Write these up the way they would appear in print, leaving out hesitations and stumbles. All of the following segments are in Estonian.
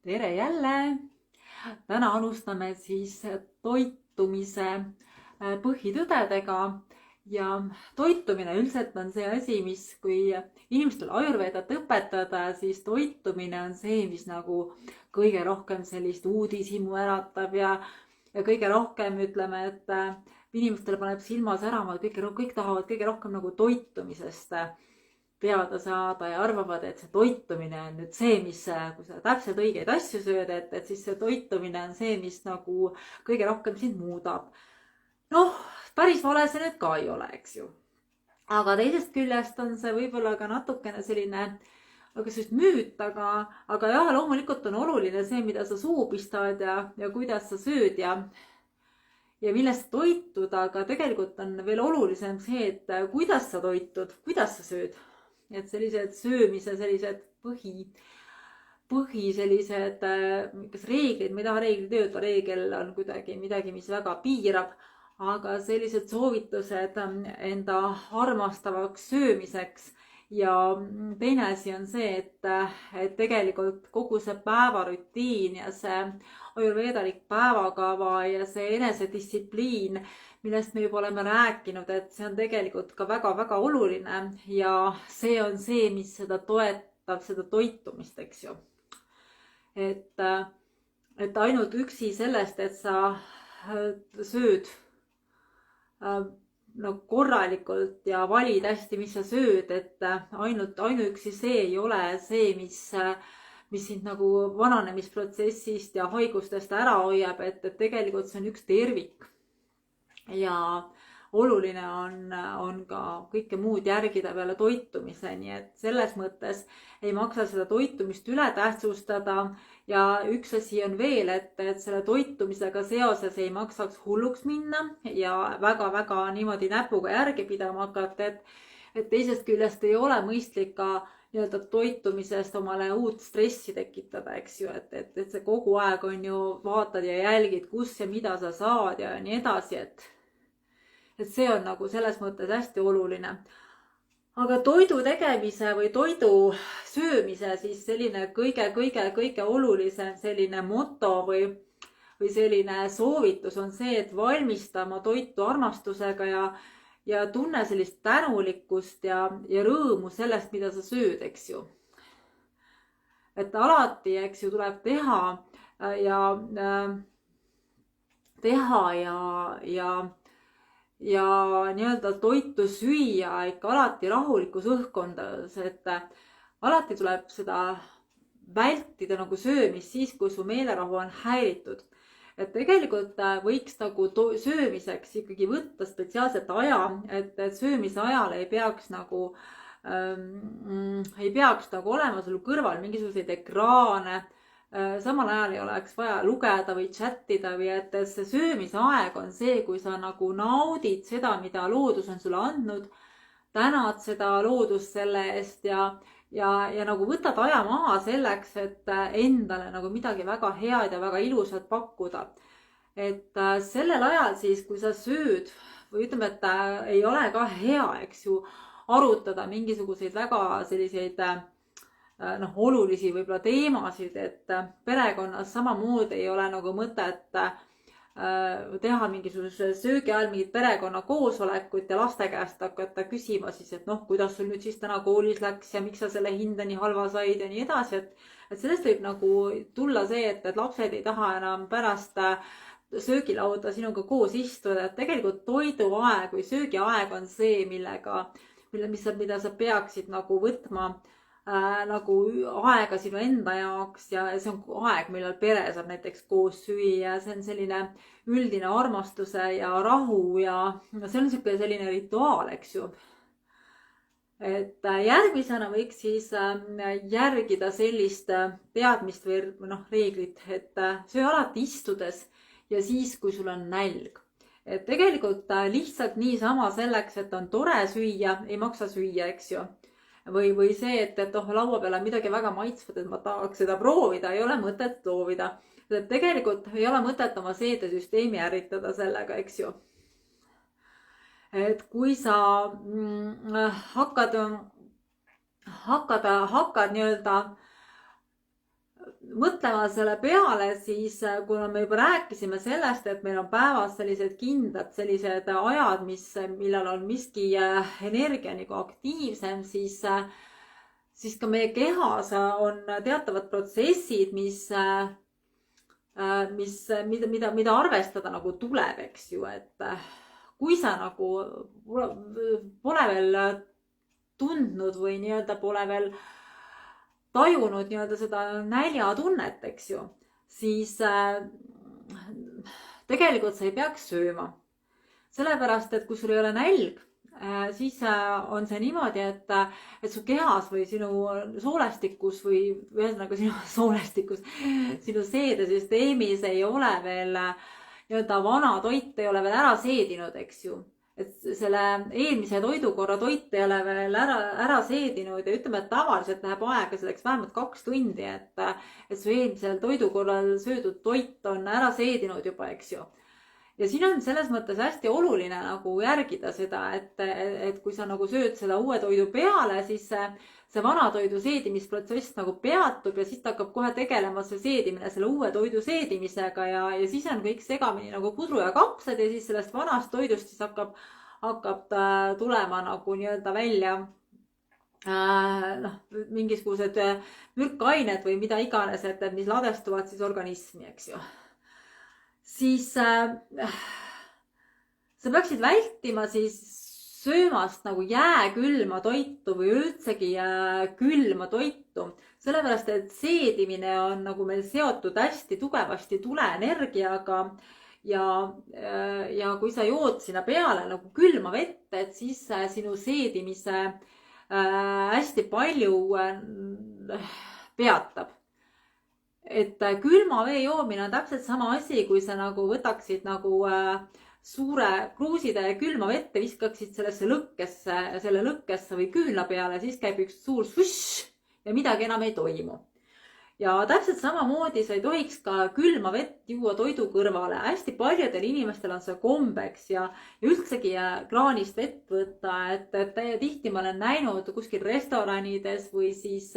Tere jälle! Täna alustame siis toitumise põhitõdedega ja toitumine üldiselt on see asi, mis kui inimestel ajurveedat õpetada, siis toitumine on see, mis nagu kõige rohkem sellist uudishimu äratab ja kõige rohkem ütleme, et inimestel paneb silma särama, kõik tahavad kõige rohkem nagu toitumisest teada saada ja arvavad, et see toitumine on nüüd see, mis, kui sa täpselt õigeid asju sööd, et siis see toitumine on see, mis nagu kõige rohkem sind muudab. Noh, päris vale see nüüd ka ei ole, eks ju. Aga teisest küljest on see võib-olla ka natukene selline sellist müüt, aga jah, loomulikult on oluline see, mida sa suu pistad ja kuidas sa sööd ja millest toitud, aga tegelikult on veel olulisem see, et kuidas sa toitud, kuidas sa sööd. Et sellised söömise sellised põhi sellised kas reeglid, ma ei taha reeglid öelda, reegel on kuidagi midagi, mis väga piirab, aga sellised soovitused enda armastavaks söömiseks. Ja teine asi on see, et tegelikult kogu see päevarutiin ja see ajurveedalik päevakava ja see enesedistsipliin, millest me juba oleme rääkinud, et see on tegelikult ka väga-väga oluline ja see on see, mis seda toetab, seda toitumist, eks ju. Et ainult üksi sellest, et sa sööd korralikult ja valid hästi, mis sa sööd, et ainuüksi see ei ole see, mis sind nagu vananemisprotsessist ja haigustest ära hoiab, et tegelikult see on üks tervik. Ja oluline on ka kõike muud järgida peale toitumise, nii et selles mõttes ei maksa seda toitumist üle tähtsustada. Ja üks asi on veel, et selle toitumisega seoses ei maksaks hulluks minna ja väga-väga niimoodi näpuga järgi pidama hakata, et teisest küljest ei ole mõistlik ka nii-öelda toitumisest omale uut stressi tekitada, eks ju, et see kogu aeg on ju, vaatad ja jälgid, kus ja mida sa saad ja nii edasi, et see on nagu selles mõttes hästi oluline. Aga toidu tegemise või toidu söömise siis selline kõige olulisem selline moto või selline soovitus on see, et valmista oma toitu armastusega ja tunne sellist tänulikkust ja rõõmu sellest, mida sa sööd, eks ju. Et alati, eks ju, tuleb teha ja nii-öelda toitu süüa ikka alati rahulikus õhkkondas, et alati tuleb seda vältida nagu söömist siis, kui su meelerahu on häiritud. Et tegelikult võiks nagu söömiseks ikkagi võtta spetsiaalset aja, et söömise ajal ei peaks nagu olema sul kõrval mingisuguseid ekraane. Samal ajal ei oleks vaja lugeda või chattida või et see söömise aeg on see, kui sa nagu naudid seda, mida loodus on sulle andnud, tänad seda loodust selle eest ja nagu võtad aja maha selleks, et endale nagu midagi väga head ja väga ilusat pakkuda. Et sellel ajal siis, kui sa sööd või ütleme, et ei ole ka hea, eks ju, arutada mingisuguseid väga selliseid olulisi võib-olla teemasid, et perekonnas samamoodi ei ole nagu mõtet teha mingisuguse söögi ajal mingit perekonna koosolekut ja laste käest hakata küsima siis, et kuidas sul nüüd siis täna koolis läks ja miks sa selle hinde nii halva said ja nii edasi, et sellest võib nagu tulla see, et lapsed ei taha enam pärast söögilauda sinuga koos istuda, et tegelikult toiduaeg või söögiaeg on see, mida sa peaksid nagu võtma nagu aega sinu enda jaoks ja see on aeg, millal pere saab näiteks koos süüa, see on selline üldine armastuse ja rahu ja see on selline rituaal, eks ju. Et järgmisena võiks siis järgida sellist teadmist või reeglit, et söö alati istudes ja siis, kui sul on nälg. Et tegelikult lihtsalt niisama selleks, et on tore süüa, ei maksa süüa, eks ju. Või see, et laua peal on midagi väga maitsvat, et ma tahaks seda proovida, ei ole mõtet loovida. Et tegelikult ei ole mõtet oma seedesüsteemi ärritada sellega, eks ju. Et kui sa hakkad nii-öelda mõtlema selle peale, siis kuna me juba rääkisime sellest, et meil on päevas sellised kindlad sellised ajad, millal on miski energia nagu aktiivsem, siis ka meie kehas on teatavad protsessid, mida arvestada nagu tuleb, eks ju, et kui sa nagu pole veel tundnud või nii-öelda pole veel tajunud nii-öelda seda näljatunnet, eks ju, siis tegelikult sa ei peaks sööma. Sellepärast, et kui sul ei ole nälg, siis on see niimoodi, et su kehas või sinu soolestikus või ühesõnaga sinu soolestikus, sinu seedesüsteemis ei ole veel nii-öelda vana toit ei ole veel ära seedinud, eks ju. Et selle eelmise toidukorra toit ei ole veel ära seedinud ja ütleme, et tavaliselt läheb aega selleks vähemalt 2 tundi, et su eelmisel toidukorral söödud toit on ära seedinud juba, eks ju. Ja siin on selles mõttes hästi oluline nagu järgida seda, et kui sa nagu sööd seda uue toidu peale, siis see vana toidu seedimisprotsess nagu peatub ja siis ta hakkab kohe tegelema see seedimine selle uue toidu seedimisega ja siis on kõik segamini nagu pudru ja kapsad ja siis sellest vanast toidust siis hakkab ta tulema nagu nii-öelda välja mingisugused mürkained või mida iganes, et mis ladestuvad siis organismi, eks ju. Siis sa peaksid vältima siis söömast nagu jääkülma toitu või üldsegi külma toitu, sellepärast et seedimine on nagu meil seotud hästi tugevasti tuleenergiaga ja kui sa jood sinna peale nagu külma vett, et siis sinu seedimise hästi palju peatab. Et külma vee joomine on täpselt sama asi, kui sa nagu võtaksid nagu suure kruusitäie külma vette, viskaksid selle lõkkesse või küünla peale, siis käib üks suur svush ja midagi enam ei toimu. Ja täpselt samamoodi sa ei tohiks ka külma vett juua toidu kõrvale. Hästi paljudel inimestel on see kombeks ja üldsegi kraanist vett võtta, et tihti ma olen näinud kuskil restoranides või siis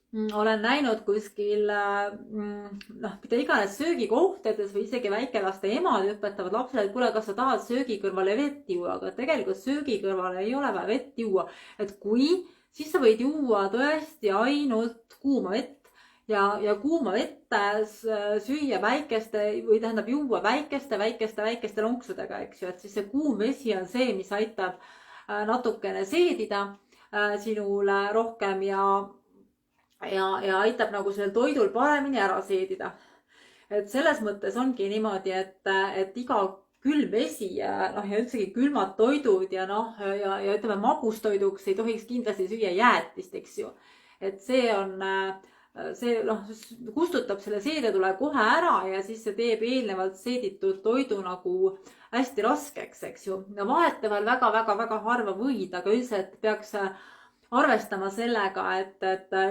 olen näinud kuskil mida iganes söögikohtades või isegi väikelaste emad õpetavad lapsele, et kuule, kas sa tahad söögi kõrvale vett juua, aga tegelikult söögi kõrvale ei ole vaja vett juua. Et siis sa võid juua tõesti ainult kuuma vett ja kuuma vett süüa juua väikeste lonksudega, eks ju, et siis see kuum vesi on see, mis aitab natukene seedida sinule rohkem ja aitab nagu sellel toidul paremini ära seedida. Et selles mõttes ongi niimoodi, et iga külm vesi ja üldsegi külmad toidud ja ütleme magustoiduks ei tohiks kindlasti süüa jäätist, eks ju. Et see kustutab selle seedetule kohe ära ja siis see teeb eelnevalt seeditud toidu nagu hästi raskeks, eks ju. Ja vahetevahel väga harva võid, aga üldiselt peaks arvestama sellega, et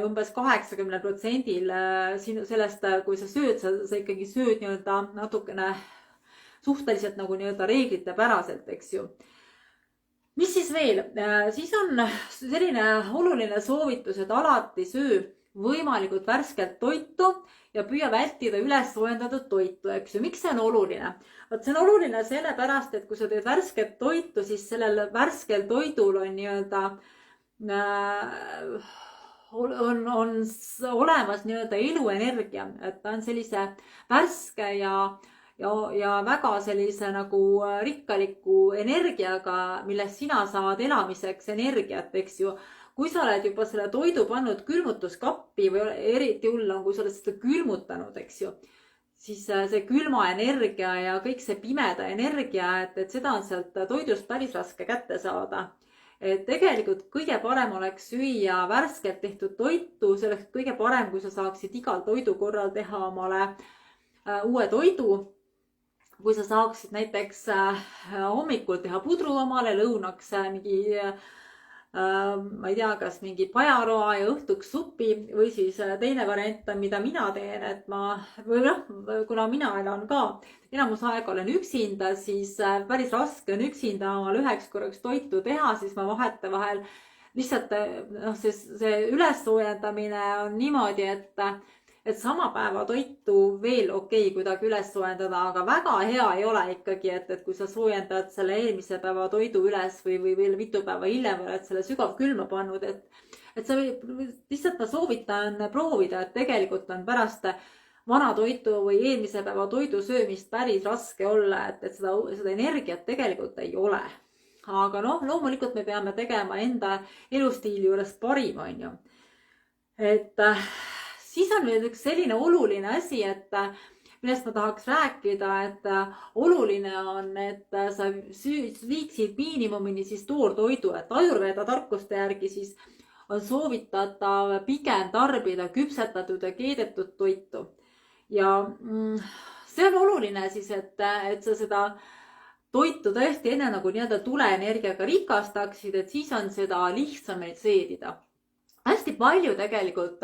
umbes 80% sellest, kui sa sööd, sa ikkagi sööd nii-öelda natukene suhteliselt nagu nii-öelda reeglite päraselt, eks ju. Mis siis veel? Siis on selline oluline soovitus, et alati söö võimalikult värskelt toitu ja püüa vältida üles soojendatud toitu, eks ju. Miks see on oluline? See on oluline sellepärast, et kui sa teed värsket toitu, siis sellel värskel toidul on nii-öelda on olemas nii-öelda eluenergia, et ta on sellise värske ja väga sellise nagu rikkaliku energiaga, millest sina saad elamiseks energiat, eks ju. Kui sa oled juba selle toidu pannud külmutuskappi või eriti hull on, kui sa oled seda külmutanud, eks ju, siis see külma energia ja kõik see pimeda energia, et seda on sealt toidust päris raske kätte saada. Et tegelikult kõige parem oleks süüa värskelt tehtud toitu, selleks kõige parem, kui sa saaksid igal toidu korral teha omale uue toidu. Kui sa saaksid näiteks hommikul teha pudru omale, lõunaks mingi, ma ei tea, kas mingi pajaroa ja õhtuks supi või siis teine variant on, mida mina teen, et kuna mina elan ka enamus aega olen üksinda, siis päris raske on üksinda omal üheks korraks toitu teha, siis ma vahetevahel lihtsalt see ülessoojendamine on niimoodi, et sama päeva toitu veel okei kuidagi üles soojendada, aga väga hea ei ole ikkagi, et kui sa soojendad selle eelmise päeva toidu üles või veel mitu päeva hiljem oled selle sügavkülma pannud, et sa lihtsalt ma soovitan proovida, et tegelikult on pärast vana toitu või eelmise päeva toidu söömist päris raske olla, et seda energiat tegelikult ei ole. Aga noh, loomulikult me peame tegema enda elustiili juures parim, on ju. Et siis on veel üks selline oluline asi, et millest ma tahaks rääkida, et oluline on, et sa viiksid miinimumini siis toortoidu, et Ayurveda tarkuste järgi siis on soovitatav pigem tarbida küpsetatud ja keedetud toitu. Ja see on oluline siis, et sa seda toitu tõesti enne nagu nii-öelda tuleenergiaga rikastaksid, et siis on seda lihtsam meil seedida. Hästi palju tegelikult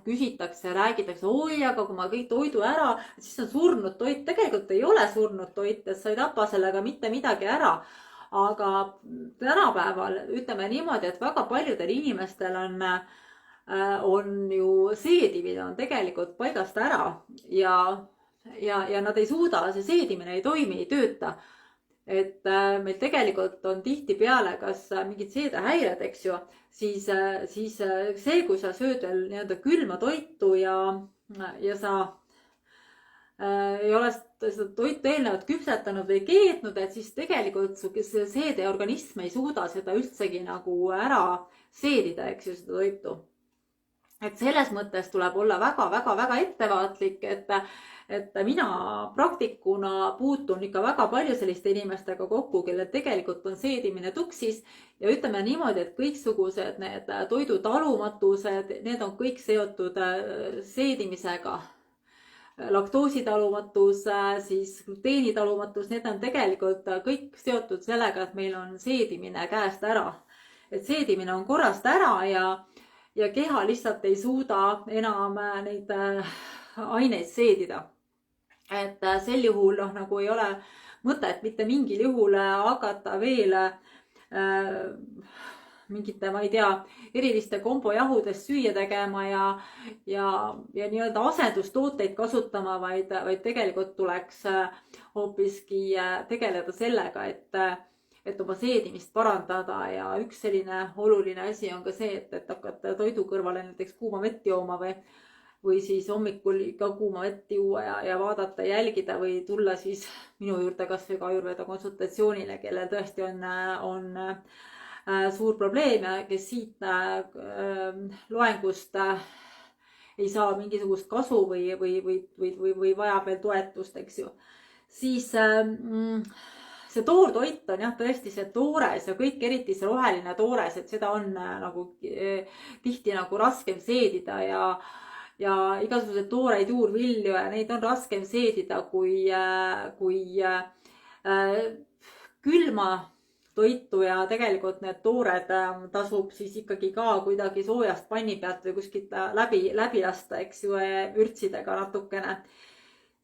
küsitakse ja räägitakse, oi, aga kui ma kõik toidu ära, siis on surnud toit. Tegelikult ei ole surnud toit, et sa ei tapa sellega mitte midagi ära. Aga tänapäeval ütleme niimoodi, et väga paljudel inimestel on ju seedimine on tegelikult paigast ära ja nad ei suuda, see seedimine ei toimi, ei tööta. Et meil tegelikult on tihtipeale kas mingid seedehäired, eks ju, siis see, kui sa sööd veel nii-öelda külma toitu ja sa ei ole seda toitu eelnevalt küpsetanud või keetnud, et siis tegelikult see seedeorganism ei suuda seda üldsegi nagu ära seedida, eks ju, seda toitu. Et selles mõttes tuleb olla väga ettevaatlik, et mina praktikuna puutun ikka väga palju selliste inimestega kokku, kellel tegelikult on seedimine tuksis ja ütleme niimoodi, et kõiksugused need toidutalumatused, need on kõik seotud seedimisega. Laktoositalumatus, siis gluteenitalumatus, need on tegelikult kõik seotud sellega, et meil on seedimine käest ära. Et seedimine on korrast ära ja keha lihtsalt ei suuda enam neid aineid seedida. Et sel juhul nagu ei ole mõtet mitte mingil juhul hakata veel mingite, ma ei tea, eriliste kombojahudest süüa tegema ja nii-öelda asendustooteid kasutama, vaid tegelikult tuleks hoopiski tegeleda sellega, et oma seedimist parandada ja üks selline oluline asi on ka see, et hakata toidu kõrvale näiteks kuuma vett jooma või siis hommikul ka kuuma vett juua ja vaadata, jälgida või tulla siis minu juurde kas või ka Ayurveda konsultatsioonile, kellel tõesti on suur probleem ja kes siit loengust ei saa mingisugust kasu või vajab veel toetust, eks ju. Siis see toortoit on jah tõesti see toores ja kõik, eriti see roheline toores, et seda on nagu tihti nagu raskem seedida ja igasugused tooreid juurvilju ja neid on raskem seedida kui külma toitu ja tegelikult need toored tasub siis ikkagi ka kuidagi soojast panni pealt või kuskilt läbi lasta, eks ju, vürtsidega natukene.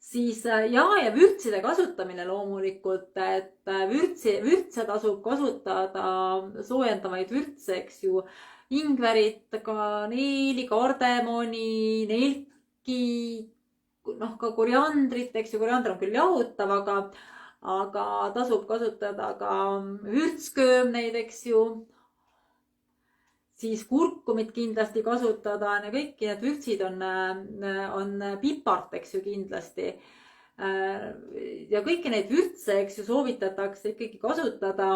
Siis ja vürtside kasutamine loomulikult, et vürtse tasub kasutada, soojendavaid vürtse, eks ju, ingverit, kaneeli, kardemoni, nelki, ka koriandrit, eks ju, koriander on küll jahutav, aga tasub kasutada ka vürtsköömneid, eks ju. Siis kurkumit kindlasti kasutada ja kõiki need vürtsid on pipart, eks ju, kindlasti. Ja kõiki neid vürtse, eks ju, soovitatakse ikkagi kasutada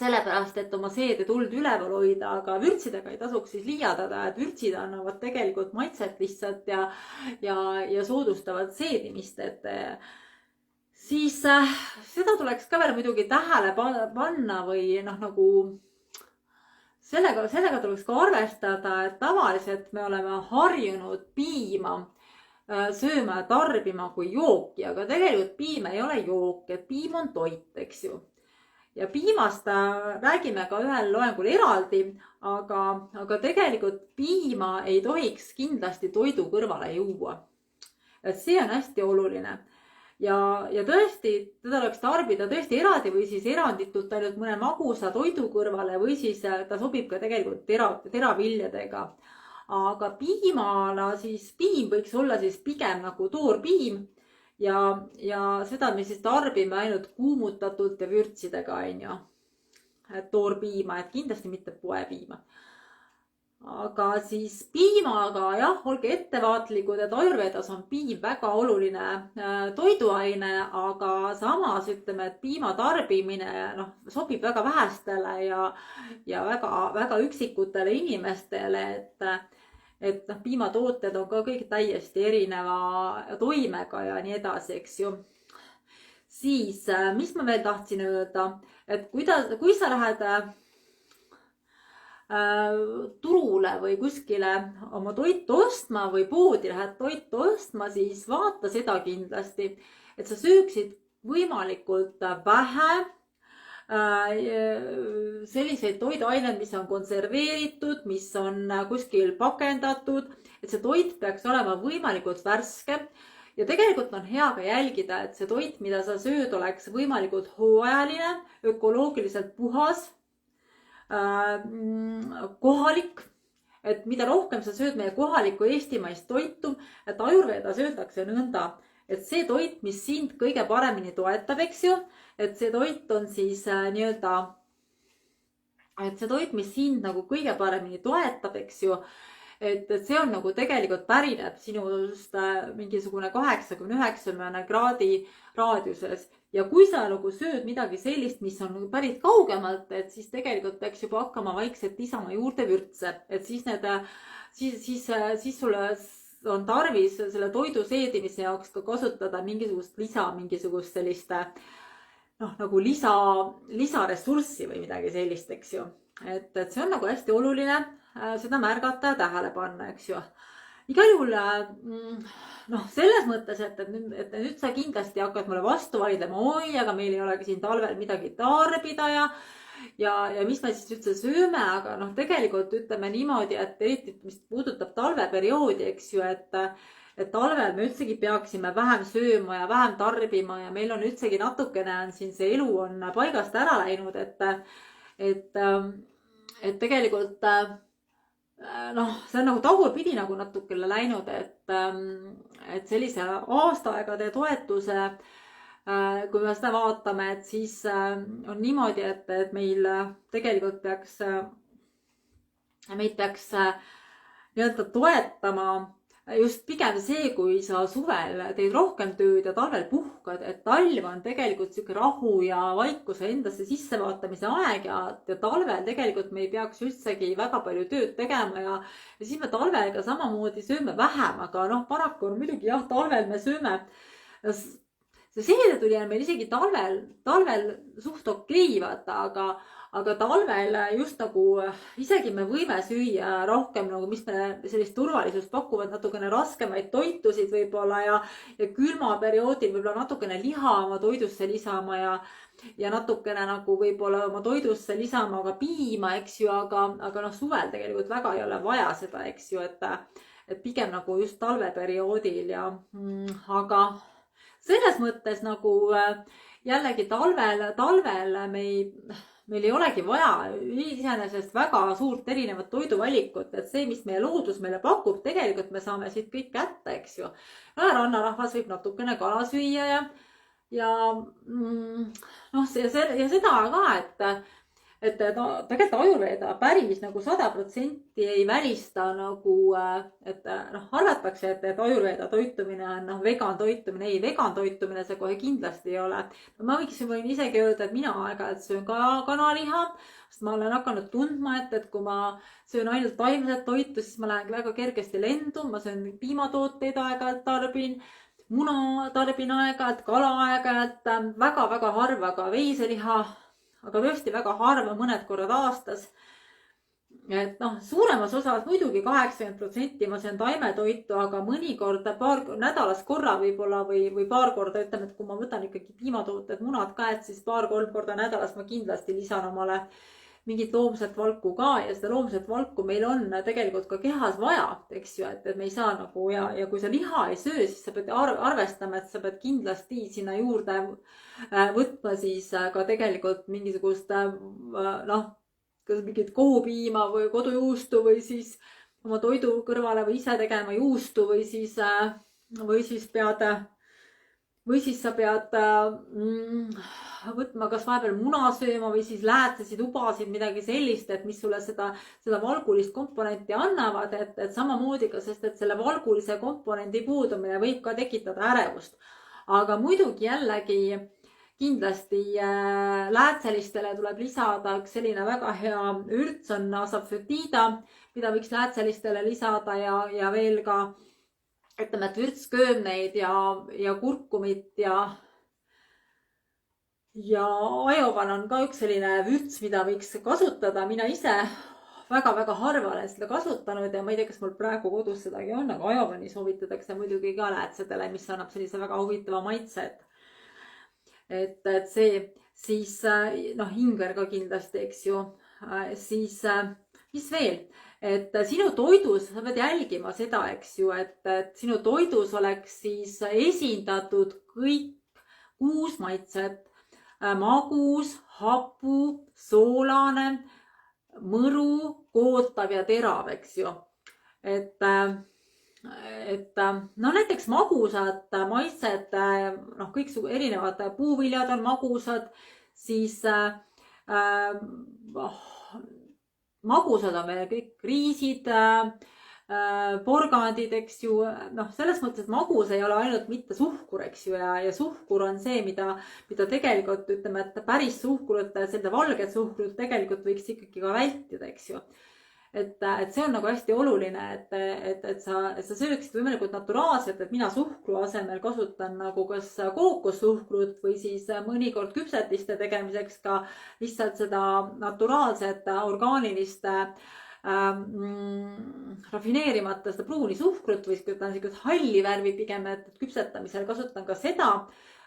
sellepärast, et oma seedetuld üleval hoida, aga vürtsidega ei tasuks siis liialdada, et vürtsid annavad tegelikult maitset lihtsalt ja soodustavad seedimist, et siis seda tuleks ka veel muidugi tähele panna või nagu sellega tuleks ka arvestada, et tavaliselt me oleme harjunud piima sööma ja tarbima kui jooki, aga tegelikult piim ei ole jook, et piim on toit, eks ju. Ja piimast räägime ka ühel loengul eraldi, aga tegelikult piima ei tohiks kindlasti toidu kõrvale juua. Et see on hästi oluline. Ja tõesti, teda oleks tarbida tõesti eraldi või siis eranditult ainult mõne magusa toidu kõrvale või siis ta sobib ka tegelikult teraviljadega. aga piimana siis piim võiks olla siis pigem nagu toorpiim ja seda me siis tarbime ainult kuumutatult ja vürtsidega, on ju. Et toorpiima, et kindlasti mitte poepiima. Aga siis piimaga jah, olge ettevaatlikud, et Ayurvedas on piim väga oluline toiduaine, aga samas ütleme, et piima tarbimine sobib väga vähestele ja väga üksikutele inimestele, et piimatooted on ka kõik täiesti erineva toimega ja nii edasi, eks ju. Siis, mis ma veel tahtsin öelda, et kui sa lähed turule või kuskile oma toitu ostma või poodi lähed toitu ostma, siis vaata seda kindlasti, et sa sööksid võimalikult vähe selliseid toiduaineid, mis on konserveeritud, mis on kuskil pakendatud, et see toit peaks olema võimalikult värske. Ja tegelikult on hea ka jälgida, et see toit, mida sa sööd, oleks võimalikult hooajaline, ökoloogiliselt puhas, kohalik, et mida rohkem sa sööd meie kohalikku eestimaist toitu, et Ayurvedas öeldakse nõnda, et see toit, mis sind kõige paremini toetab, eks ju, et see toit on siis nii-öelda, et see toit, mis sind nagu kõige paremini toetab, eks ju, et see on nagu tegelikult pärineb sinust mingisugune 80–90 kraadi raadiuses. Ja kui sa nagu sööd midagi sellist, mis on pärit kaugemalt, et siis tegelikult peaks juba hakkama vaikselt lisama juurde vürtse. Et siis sulle on tarvis selle toidu seedimise jaoks ka kasutada mingisugust sellist nagu lisaressurssi või midagi sellist, eks ju. Et see on nagu hästi oluline seda märgata ja tähele panna, eks ju. Igal juhul selles mõttes, et nüüd sa kindlasti hakkad mulle vastu vaidlema, oi, aga meil ei olegi siin talvel midagi tarbida ja mis me siis üldse sööme, aga tegelikult ütleme niimoodi, et eriti mis puudutab talveperioodi, eks ju, et talvel me üldsegi peaksime vähem sööma ja vähem tarbima ja meil on üldsegi natukene on siin see elu on paigast ära läinud, et tegelikult see on nagu tagurpidi nagu natukene läinud, et sellise aastaaegade toetuse, kui me seda vaatame, et siis on niimoodi, et meil tegelikult meid peaks nii-öelda toetama just pigem see, kui sa suvel teed rohkem tööd ja talvel puhkad, et talv on tegelikult siuke rahu ja vaikuse endasse sissevaatamise aeg ja talvel tegelikult me ei peaks üldsegi väga palju tööd tegema ja siis me talvel ka samamoodi sööme vähem, aga paraku on muidugi jah, talvel me sööme. See seedetuli on meil isegi talvel suht okei, vaata, aga talvel just nagu isegi me võime süüa rohkem nagu, mis me sellist turvalisust pakuvad, natukene raskemaid toitusid võib-olla ja külmaperioodil võib-olla natukene liha oma toidusse lisama ja natukene nagu võib-olla oma toidusse lisama ka piima, eks ju, aga suvel tegelikult väga ei ole vaja seda, eks ju, et pigem nagu just talveperioodil aga selles mõttes nagu jällegi talvel meil ei olegi vaja iseenesest väga suurt erinevat toiduvalikut, et see, mis meie loodus meile pakub, tegelikult me saame siit kõik kätte, eks ju. Rannarahvas võib natukene kala süüa ja seda ka, et tegelikult Ayurveda päris nagu 100% ei välista nagu, et arvatakse, et Ayurveda toitumine on vegan toitumine. Ei, vegan toitumine see kohe kindlasti ei ole. Ma võin isegi öelda, et mina aeg-ajalt söön ka kanaliha, sest ma olen hakanud tundma, et kui ma söön ainult taimset toitu, siis ma lähen väga kergesti lendu, ma söön piimatooteid aeg-ajalt tarbin, muna tarbin aeg-ajalt, kala aeg-ajalt, väga-väga harva ka veiseliha, aga tõesti väga harva, mõned korrad aastas. Et suuremas osas muidugi 80% ma söön taimetoitu, aga mõnikord nädalas korra võib-olla või paar korda, ütleme, et kui ma võtan ikkagi piimatooted, munad ka, et siis 2-3 korda nädalas ma kindlasti lisan omale mingit loomset valku ka ja seda loomset valku meil on tegelikult ka kehas vaja, eks ju, et me ei saa nagu ja kui sa liha ei söö, siis sa pead arvestama, et sa pead kindlasti sinna juurde võtma siis ka tegelikult mingisugust kas mingit kohupiima või kodujuustu või siis oma toidu kõrvale või ise tegema juustu või siis sa pead võtma kas vahepeal muna sööma või siis läätsesid, ubasid, midagi sellist, et mis sulle seda valgulist komponenti annavad, et samamoodi ka, sest et selle valgulise komponendi puudumine võib ka tekitada ärevust. Aga muidugi jällegi kindlasti läätselistele tuleb lisada üks selline väga hea ürts on asafoetida, mida võiks läätselistele lisada ja veel ka ütleme, et vürtsköömneid ja kurkumit ja ajovan on ka üks selline vürts, mida võiks kasutada. Mina ise väga-väga harva olen seda kasutanud ja ma ei tea, kas mul praegu kodus sedagi on, aga ajovani soovitatakse muidugi ka läätsedele, mis annab sellise väga huvitava maitse. Et see siis, ingver ka kindlasti, eks ju, siis mis veel? Et sinu toidus, sa pead jälgima seda, eks ju, et sinu toidus oleks siis esindatud kõik 6 maitset. Magus, hapu, soolane, mõru, kootav ja terav, eks ju. Et näiteks magusad maitsed, kõik erinevad puuviljad on magusad, siis magusad on meil kõik riisid, porgandid, eks ju, selles mõttes, et magus ei ole ainult mitte suhkur, eks ju, ja suhkur on see, mida tegelikult ütleme, et päris suhkrut, seda valget suhkrut tegelikult võiks ikkagi ka vältida, eks ju. Et see on nagu hästi oluline, et sa sööksid võimalikult naturaalselt, et mina suhkru asemel kasutan nagu kas kookossuhkrut või siis mõnikord küpsetiste tegemiseks ka lihtsalt seda naturaalset orgaanilist rafineerimata seda pruuni suhkrut või ta on selline halli värvi pigem, et küpsetamisel kasutan ka seda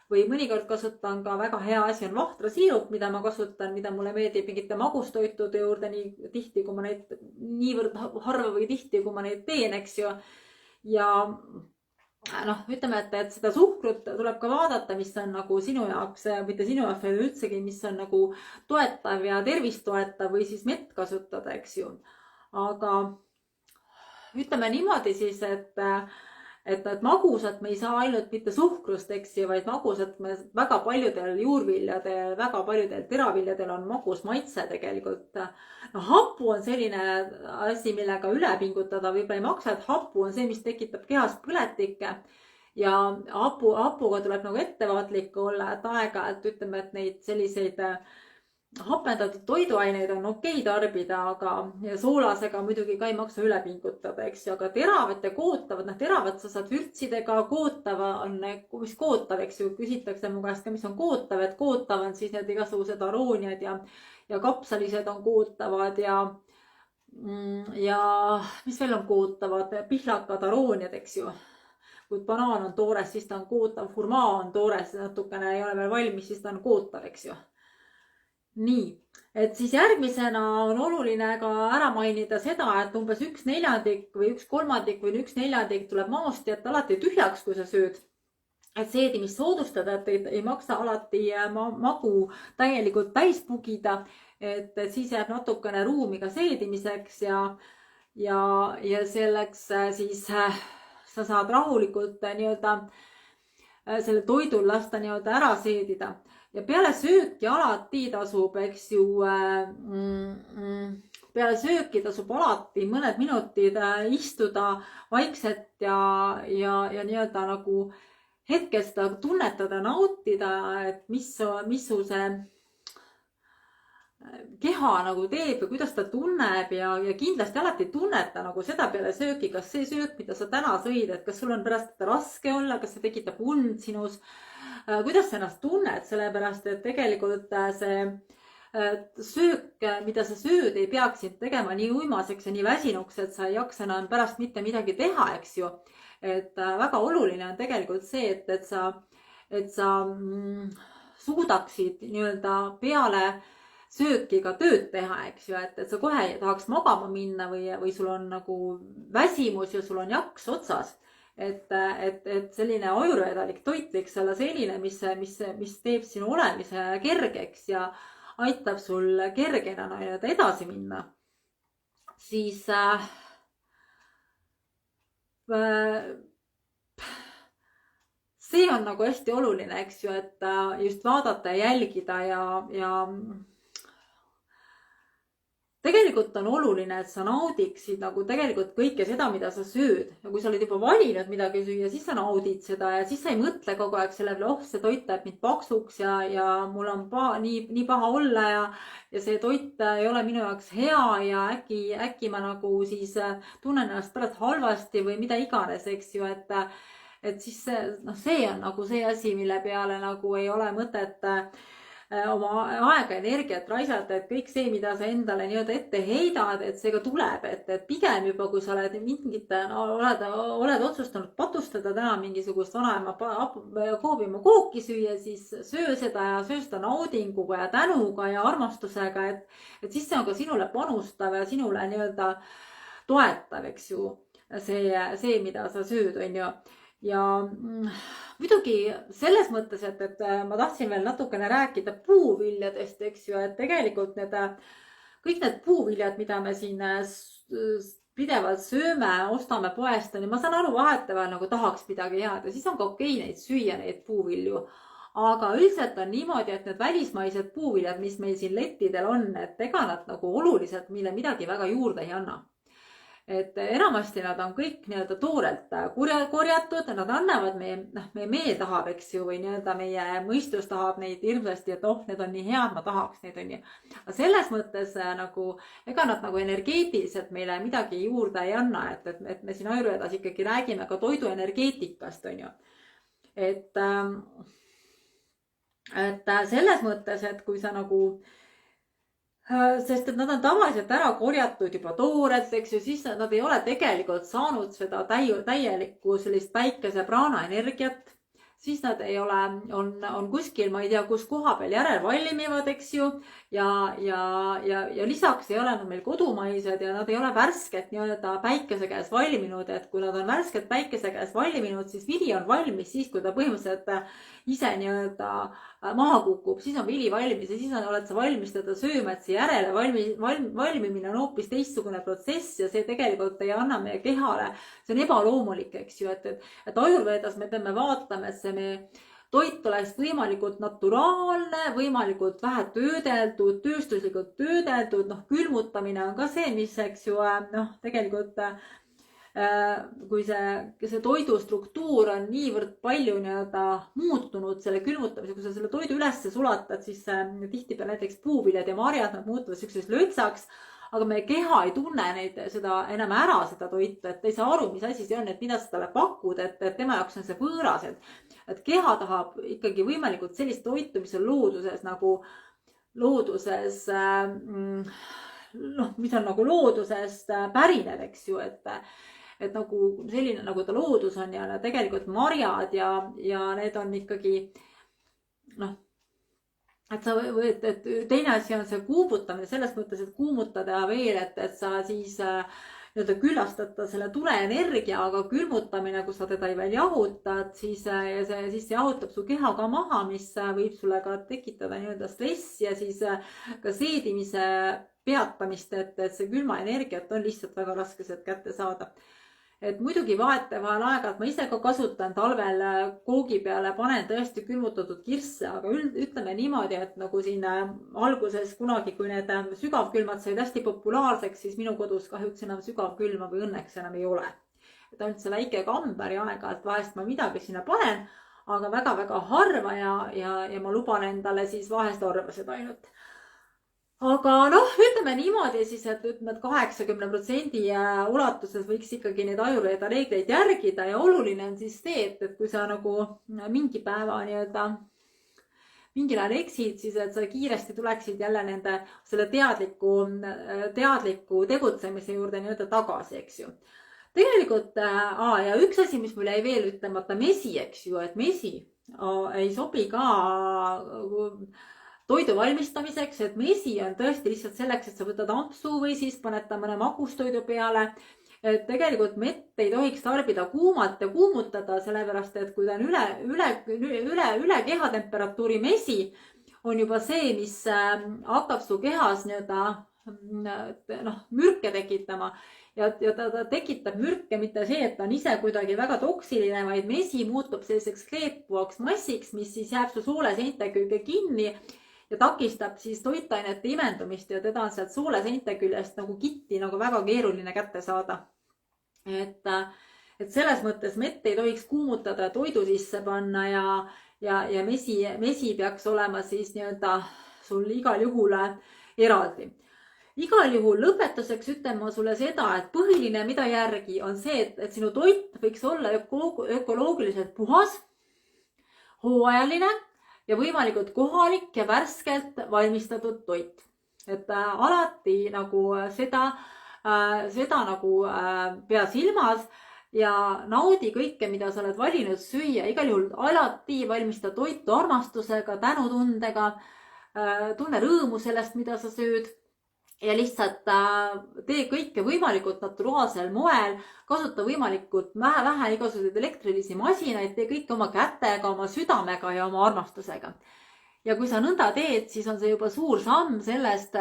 või mõnikord kasutan ka väga hea asi on vahtrasiirup, mida ma kasutan, mida mulle meeldib mingite magustoitude juurde nii tihti, kui ma neid niivõrd harva või tihti, kui ma neid teen, eks ju. Ja ütleme, et seda suhkrut tuleb ka vaadata, mis on nagu sinu jaoks, mitte sinu jaoks, vaid üldsegi, mis on nagu toetav ja tervist toetav või siis mett kasutada, eks ju. Aga ütleme niimoodi siis, et magusat me ei saa ainult mitte suhkrust, eks ju, vaid magusat me väga paljudel juurviljadel, väga paljudel teraviljadel on magus maitse tegelikult. Hapu on selline asi, millega üle pingutada võib-olla ei maksa, et hapu on see, mis tekitab kehas põletikke ja hapuga tuleb nagu ettevaatlik olla, et aeg-ajalt ütleme, et neid selliseid hapendatud toiduaineid on okei tarbida, aga soolasega muidugi ka ei maksa üle pingutada, eks ju, aga teravat ja kootavad, teravat sa saad vürtsidega, kootava on, mis kootav, eks ju, küsitakse mu käest ka, mis on kootav, et kootav on siis need igasugused arooniad ja kapsalised on kootavad ja mis veel on kootavad, pihlakad, arooniad, eks ju. Kui banaan on toores, siis ta on kootav, hurmaa on toores, natukene ei ole veel valmis, siis ta on kootav, eks ju. Nii, et siis järgmisena on oluline ka ära mainida seda, et umbes 1/4 või 1/3 või 1/4 tuleb maost jätta alati tühjaks, kui sa sööd. Et seedimist soodustada, et ei maksa alati magu täielikult täis pugida, et siis jääb natukene ruumi ka seedimiseks ja selleks siis sa saad rahulikult selle toidul lasta ära seedida. Ja peale sööki alati tasub, eks ju, peale sööki tasub alati mõned minutid istuda vaikselt ja nagu hetkel seda tunnetada, nautida, et mis su see keha nagu teeb ja kuidas ta tunneb ja kindlasti alati tunneta nagu seda peale sööki, kas see söök, mida sa täna sõid, et kas sul on pärast seda raske olla, kas see tekitab und sinus, kuidas sa ennast tunned, sellepärast et tegelikult see söök, mida sa sööd, ei peaks sind tegema nii uimaseks ja nii väsinuks, et sa ei jaksa enam pärast mitte midagi teha, eks ju. Et väga oluline on tegelikult see, et sa suudaksid peale sööki ka tööd teha, eks ju, et sa kohe tahaks magama minna või sul on nagu väsimus ja sul on jaks otsas. Et selline ajurvedalik toit võiks olla selline, mis teeb sinu olemise kergeks ja aitab sul kergena edasi minna. Siis see on nagu hästi oluline, eks ju, et just vaadata ja jälgida ja tegelikult on oluline, et sa naudiksid nagu tegelikult kõike seda, mida sa sööd. Ja kui sa oled juba valinud midagi süüa, siis sa naudid seda ja siis sa ei mõtle kogu aeg selle peale, see toit läheb mind paksuks ja mul on nii paha olla ja see toit ei ole minu jaoks hea ja äkki ma nagu siis tunnen ennast pärast halvasti või mida iganes, eks ju, et siis see on nagu see asi, mille peale nagu ei ole mõtet oma aega, energiat raisata, et kõik see, mida sa endale nii-öelda ette heidad, et see ka tuleb, et pigem juba, kui sa oled oled otsustanud patustada täna mingisugust vanaema koobimaa kooki süüa, siis söö seda naudinguga ja tänuga ja armastusega, et siis see on ka sinule panustav ja sinule nii-öelda toetav, eks ju, see, mida sa sööd, on ju. Ja muidugi selles mõttes, et ma tahtsin veel natukene rääkida puuviljadest, eks ju, et tegelikult kõik need puuviljad, mida me siin pidevalt sööme, ostame poest, ma saan aru, vahetevahel nagu tahaks midagi head ja siis on ka okei neid süüa, neid puuvilju. Aga üldiselt on niimoodi, et need välismaised puuviljad, mis meil siin lettidel on, et ega nad nagu oluliselt meile midagi väga juurde ei anna. Et enamasti nad on kõik nii-öelda toorelt korjatud, nad annavad meie meel tahab, eks ju, või nii-öelda meie mõistus tahab neid hirmsasti, et need on nii head, ma tahaks neid, on ju. Aga selles mõttes nagu, ega nad nagu energeetiliselt meile midagi juurde ei anna, et me siin Ayurvedas ikkagi räägime ka toidu energeetikast, on ju. Et selles mõttes, et kui sa nagu sest et nad on tavaliselt ära korjatud juba toorelt, eks ju, siis nad ei ole tegelikult saanud seda täielikku sellist päikese praana energiat, siis nad ei ole, on kuskil, ma ei tea, kus koha peal järelvalmivad, eks ju, ja lisaks ei ole nad meil kodumaised ja nad ei ole värsket nii-öelda päikese käes valminud, et kui nad on värsket päikese käes valminud, siis vili on valmis siis, kui ta põhimõtteliselt ise nii-öelda maha kukub, siis on vili valmis ja siis oled sa valmis teda sööma, et see järele valmimine on hoopis teistsugune protsess ja see tegelikult ei anna meie kehale, see on ebaloomulik, eks ju, et Ayurvedas me peame vaatama, et see meie toit oleks võimalikult naturaalne, võimalikult vähe töödeldud, tööstuslikult töödeldud, külmutamine on ka see, mis, eks ju, tegelikult kui see toidu struktuur on niivõrd palju nii-öelda muutunud selle külmutamise, kui sa selle toidu ülesse sulatad, siis tihtipeale näiteks puuviljad ja marjad, nad muutuvad selliseks lötsaks, aga meie keha ei tunne enam ära seda toitu, et ei saa aru, mis asi see on, et mida sa talle pakud, et tema jaoks on see võõras, et keha tahab ikkagi võimalikult sellist toitu, mis on mis on nagu loodusest pärinev, eks ju, et nagu selline, nagu ta loodus on ja tegelikult marjad ja need on ikkagi, et teine asi on see kuumutamine selles mõttes, et kuumutada veel, et sa siis nii-öelda küllastada selle tuleenergia, aga külmutamine, kui sa teda veel jahutad, siis see jahutab su keha ka maha, mis võib sulle ka tekitada nii-öelda stressi ja siis ka seedimise peatamist, et see külma energiat on lihtsalt väga raske sealt kätte saada. Et muidugi vahetevahel aeg-ajalt ma ise ka kasutan talvel koogi peale, panen tõesti külmutatud kirsse, aga ütleme niimoodi, et nagu siin alguses kunagi, kui need sügavkülmad said hästi populaarseks, siis minu kodus kahjuks enam sügavkülma või õnneks enam ei ole. Et ainult see väike kamber ja aeg-ajalt vahest ma midagi sinna panen, aga väga-väga harva ja ma luban endale siis vahest arvased ainult. Aga ütleme niimoodi siis, et 80% ulatuses võiks ikkagi neid Ayurveda reegleid järgida ja oluline on siis see, et kui sa nagu mingi päeva nii-öelda mingil ajal eksid, siis et sa kiiresti tuleksid jälle selle teadliku tegutsemise juurde nii-öelda tagasi, eks ju. Tegelikult, ja üks asi, mis mul jäi veel ütlemata, mesi, eks ju, et mesi ei sobi ka toidu valmistamiseks, et mesi on tõesti lihtsalt selleks, et sa võtad ampsu või siis paned ta mõne magustoidu peale. Et tegelikult mett ei tohiks tarbida kuumalt ja kuumutada, sellepärast, et kui ta on üle kehatemperatuuri mesi, on juba see, mis hakkab su kehas nii-öelda mürke tekitama. Ja ta tekitab mürke mitte see, et ta on ise kuidagi väga toksiline, vaid mesi muutub selliseks kleepuvaks massiks, mis siis jääb su soolseinte külge kinni ja takistab siis toitainete imendumist ja teda on sealt soolseinte küljest nagu kitti nagu väga keeruline kätte saada. Et selles mõttes mett ei tohiks kuumutada toidu sisse panna ja mesi peaks olema siis nii-öelda sul igal juhul eraldi. Igal juhul lõpetuseks ütlen ma sulle seda, et põhiline, mida järgi, on see, et sinu toit võiks olla ökoloogiliselt puhas, hooajaline ja võimalikult kohalik ja värskelt valmistatud toit. Et alati nagu seda nagu pea silmas ja naudi kõike, mida sa oled valinud süüa. Igal juhul alati valmista toitu armastusega, tänutundega, tunne rõõmu sellest, mida sa sööd. Ja lihtsalt tee kõike võimalikult naturaalsel moel, kasuta võimalikult vähe igasuguseid elektrilisi masinaid, tee kõike oma kätega, oma südamega ja oma armastusega. Ja kui sa nõnda teed, siis on see juba suur samm sellest,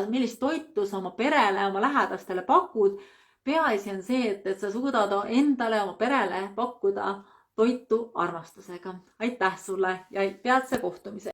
millist toitu sa oma perele, oma lähedastele pakud. Peaasi on see, et sa suudad endale, oma perele pakkuda toitu armastusega. Aitäh sulle ja peatse kohtumise!